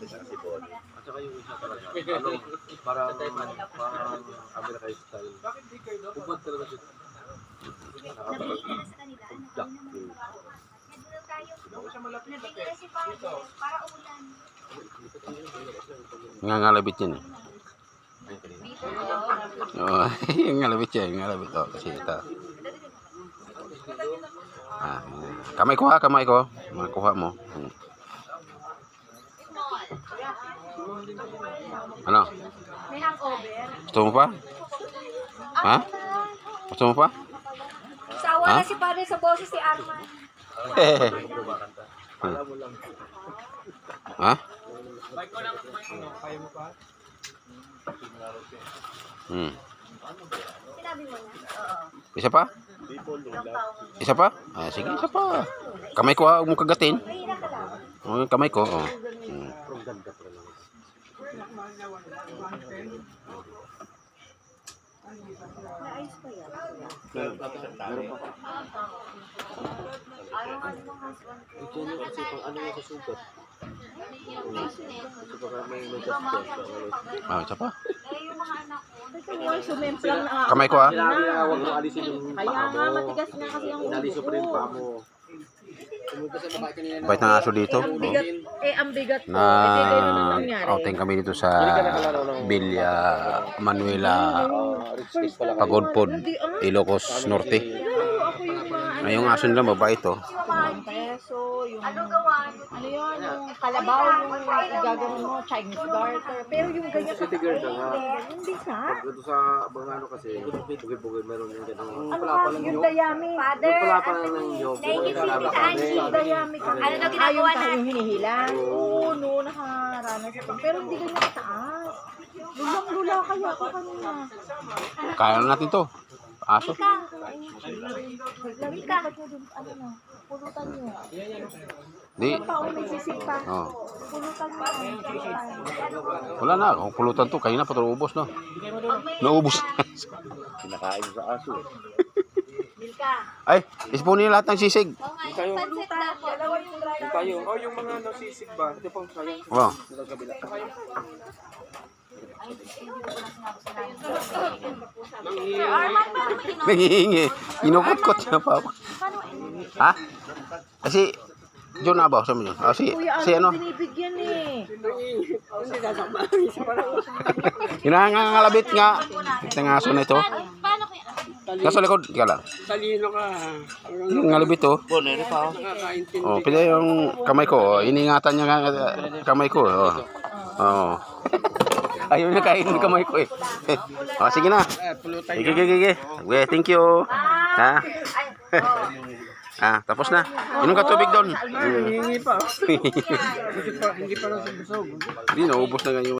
At saka yung isa talaga, parang America style. Ubod talaga siya. Nabili ka na sa kanila. Nabili si Father para ulan. Ngangalabit yan eh. Oh, yung ngalabit yan, yung ngalabit. Oh, kasi ito. Ah, kamay ko ha, kamay ko. Makuha mo. Ano? May hangover. Gusto mo pa? Ha? Gusto mo pa? Sawa na si Father sa boses si Arman. Ha? Sinabi mo na? Isa pa? Isa pa? Ah, sige, isa pa. Kamay ko ha, huwag mo kagatin. Mahina ka lang. Oh, kamay ko. Oh. Naayos pa yan. Meron pa. Kasi pang ano yung sa sugat. Kasi baka may Ah, isa pa. Sumemplang na Kamay ko ha. Huwag mo alisin yung Kaya paa nga mo. matigas na kasi ang Inalis mo pa rin yung paa mo. Bait ng aso dito. Oh. ang bigat ko. Na nangyari. outing kami dito sa Villa Manuela Pagodpod, Ilocos Norte. Ako yung mga Ay, yung aso nila mabait to. peso, yung ano yun, yung kalabaw, yung gagawin mo, Chinese garter. Pero yung ganyan City girl na nga. hindi ka. Pag ito sa Bangano kasi, bugay-bugay meron yung gano'n. Ano ka, yung dayami. Yung pala pa lang ng nyog. Yung dayami ka. Ano na ginagawa natin? Yung hinihilan. Oo, no, nakaranas ito. Pero hindi ganyan kataas. Lulang-lula kaya ako kanina. Kaya na natin to. Aso. Lagi ka. Ano na, pulutan nyo. Di. Yung taon may sisipa. Oh. Pulutan nyo. Wala na. Kung pulutan to, kanina pa ito ubos, no? Naubos. Kinakain sa aso. Milka. Ay, ispunin lahat ng sisig. Kayo, Pulutan. Dalawa yung driver. tayo. Oh, yung mga nasisig ba? Ito pang sayang. Wow. Sa kabila. Nangihingi. Inukot-kot niya pa ako. Ha? Kasi, John na ba? Sabi niyo. Ah, si ano? Binibigyan eh. Hinangangalabit nga. Itong aso na ito. Paano kaya? Nasa likod. Ika lang. Talino ka. Yung ngalabit to. Oh, pila yung kamay ko. Oh. Iningatan niya nga kamay ko. Oh. Oh. Ayaw niya kain yung kamay ko eh. Oh, sige na. Sige, sige, sige. Okay, thank you. Ha? Ah, tapos na. Inom ka tubig doon. Hindi pa. Hindi pa lang sa busog. Hindi, naubos na nga yung